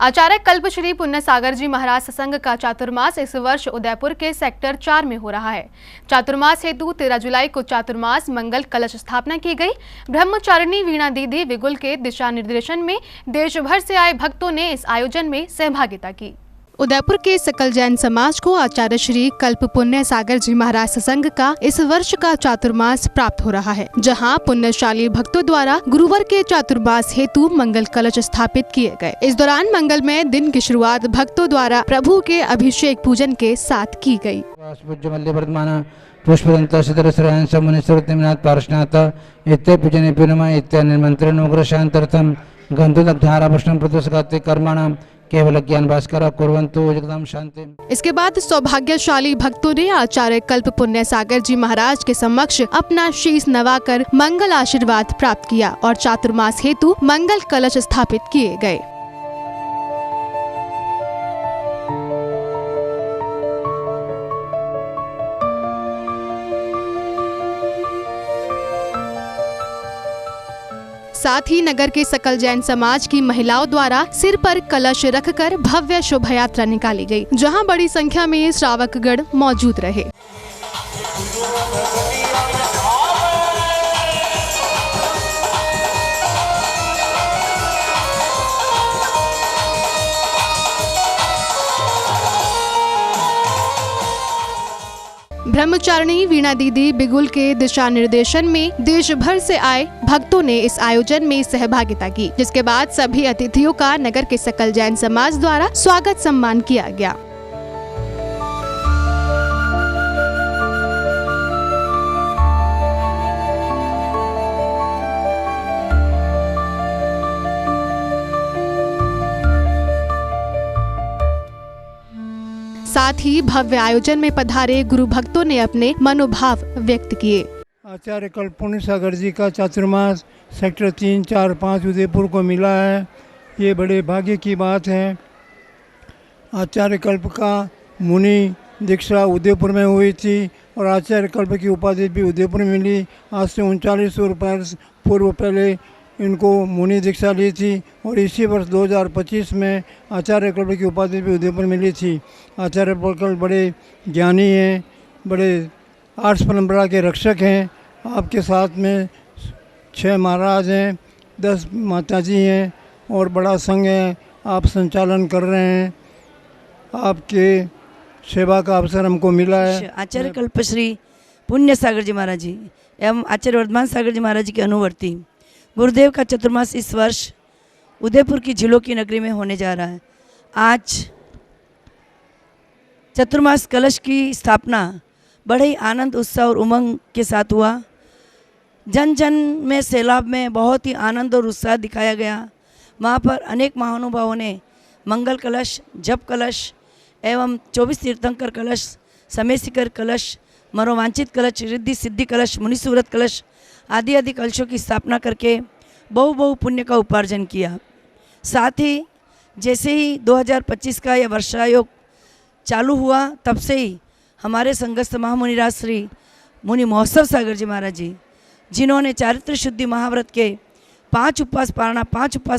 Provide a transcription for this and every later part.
आचार्य कल्प श्री पुण्य सागर जी महाराज सत्संग का चातुर्मास इस वर्ष उदयपुर के सेक्टर 4 में हो रहा है। चातुर्मास हेतु 13 जुलाई को चातुर्मास मंगल कलश स्थापना की गई। ब्रह्मचारिणी वीणा दीदी बिगुल के दिशा निर्देशन में देश भर से आए भक्तों ने इस आयोजन में सहभागिता की। उदयपुर के सकल जैन समाज को आचार्य श्री कल्प पुण्य सागर जी महाराज सत्संग का इस वर्ष का चातुर्मास प्राप्त हो रहा है, जहां पुण्यशाली भक्तों द्वारा गुरुवार के चातुर्मास हेतु मंगल कलश स्थापित किए गए। इस दौरान मंगलमय दिन की शुरुआत भक्तों द्वारा प्रभु के अभिषेक पूजन के साथ की गयी। केवल ज्ञान भास्कर कुर्वन्तु जगदां शांति। इसके बाद सौभाग्यशाली भक्तों ने आचार्य कल्प पुण्य सागर जी महाराज के समक्ष अपना शीश नवाकर मंगल आशीर्वाद प्राप्त किया और चातुर्मास हेतु मंगल कलश स्थापित किए गए। साथ ही नगर के सकल जैन समाज की महिलाओं द्वारा सिर पर कलश रखकर भव्य शोभा यात्रा निकाली गई, जहां बड़ी संख्या में श्रावकगण मौजूद रहे। ब्रह्मचारिणी वीणा दीदी बिगुल के दिशा निर्देशन में देश भर से आए भक्तों ने इस आयोजन में सहभागिता की, जिसके बाद सभी अतिथियों का नगर के सकल जैन समाज द्वारा स्वागत सम्मान किया गया। साथ ही भव्य आयोजन में पधारे गुरु भक्तों ने अपने मनोभाव व्यक्त किए। आचार्य कल्प पुण्य सागर जी का चातुर्मास सेक्टर 3, 4, 5 उदयपुर को मिला है। ये बड़े भाग्य की बात है। आचार्य कल्प का मुनि दीक्षा उदयपुर में हुई थी और आचार्य कल्प की उपाधि भी उदयपुर में मिली। आज से 3900 वर्ष पूर्व पहले इनको मुनि दीक्षा ली थी और इसी वर्ष 2025 में आचार्य कल्प की उपाधि भी उदयपुर मिली थी। आचार्य कल्प बड़े ज्ञानी हैं, बड़े आर्ष परंपरा के रक्षक हैं। आपके साथ में 6 महाराज हैं, 10 माताजी हैं और बड़ा संघ है। आप संचालन कर रहे हैं, आपके सेवा का अवसर हमको मिला है। आचार्य कल्प श्री पुण्य सागर जी महाराज जी एवं आचार्य वर्धमान सागर जी महाराज जी के अनुवर्ती गुरुदेव का चतुर्मास इस वर्ष उदयपुर की झीलों की नगरी में होने जा रहा है। आज चतुर्मास कलश की स्थापना बड़े ही आनंद उत्साह और उमंग के साथ हुआ। जन जन में सैलाब में बहुत ही आनंद और उत्साह दिखाया गया। वहाँ पर अनेक महानुभावों ने मंगल कलश, जप कलश एवं 24 तीर्थंकर कलश, समय शिखर कलश, मनोवांछित कलश, रिद्धि सिद्धि कलश, मुनिसूरत कलश आदि आदि कलशों की स्थापना करके बहु पुण्य का उपार्जन किया। साथ ही जैसे ही 2025 का यह वर्षायोग चालू हुआ, तब से ही हमारे संघस्थ महामुनिराज श्री मुनि महोत्सव सागर जी महाराज जी, जिन्होंने चारित्र शुद्धि महाव्रत के 5 उपवास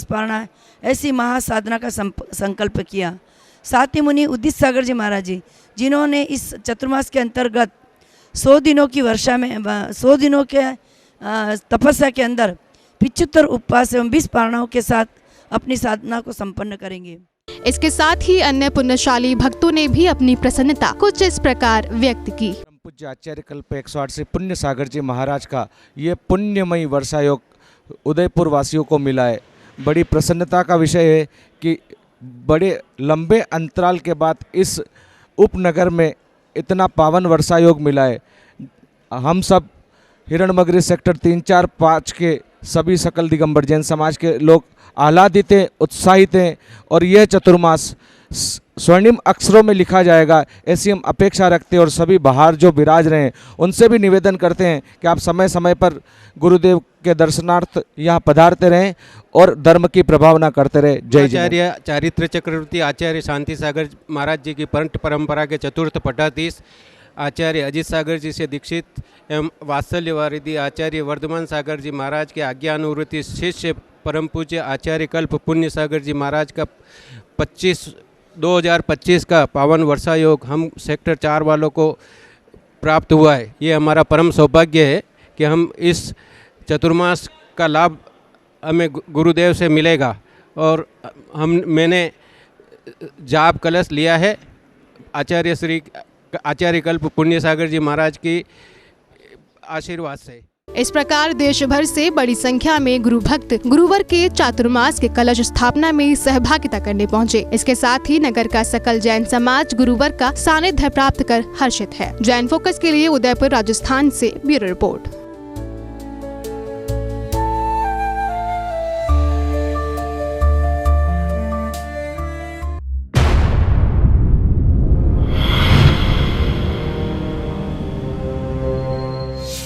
पारणा ऐसी महासाधना का संकल्प किया। साथ ही मुनि उदित सागर जी महाराज जी, जिन्होंने इस चतुर्मास के अंतर्गत 100 दिनों की वर्षा में 100 दिनों के तपस्या के अंदर 75 उपवास एवं 20 पारणाओं के साथ अपनी साधना को संपन्न करेंगे। इसके साथ ही अन्य पुण्यशाली भक्तों ने भी अपनी प्रसन्नता कुछ इस प्रकार व्यक्त की। पूज्य आचार्य कल्प 108 श्री पुण्य सागर जी महाराज का ये पुण्यमयी वर्षायोग उदयपुर वासियों को मिला है। बड़ी प्रसन्नता का विषय है कि बड़े लंबे अंतराल के बाद इस उपनगर में इतना पावन वर्षायोग मिला है। हम सब हिरणमगरी सेक्टर 3, 4, 5 के सभी सकल दिगंबर जैन समाज के लोग आह्लादित हैं, उत्साहित हैं और यह चतुर्मास स्वर्णिम अक्षरों में लिखा जाएगा, ऐसी हम अपेक्षा रखते हैं। और सभी बाहर जो विराज रहे हैं उनसे भी निवेदन करते हैं कि आप समय समय पर गुरुदेव के दर्शनार्थ यहाँ पधारते रहें और धर्म की प्रभावना करते रहे। जय आचार्य चारित्र चक्रवर्ती आचार्य शांति सागर महाराज जी की पंट परंपरा के चतुर्थ पटाधीश आचार्य अजीत सागर जी से दीक्षित एवं वात्सल्य वारिधि आचार्य वर्धमान सागर जी महाराज के आज्ञानुवृत्ति शिष्य परम पूज्य आचार्य कल्प पुण्य सागर जी महाराज का 2025 का पावन वर्षा योग हम सेक्टर 4 वालों को प्राप्त हुआ है। ये हमारा परम सौभाग्य है कि हम इस चतुर्मास का लाभ हमें गुरुदेव से मिलेगा। और मैंने जाप कलश लिया है आचार्य कल्प पुण्य सागर जी महाराज की आशीर्वाद से। इस प्रकार देश भर से बड़ी संख्या में गुरु भक्त गुरुवर के चातुर्मास के कलश स्थापना में सहभागिता करने पहुंचे। इसके साथ ही नगर का सकल जैन समाज गुरुवर का सानिध्य प्राप्त कर हर्षित है। जैन फोकस के लिए उदयपुर राजस्थान से ब्यूरो रिपोर्ट।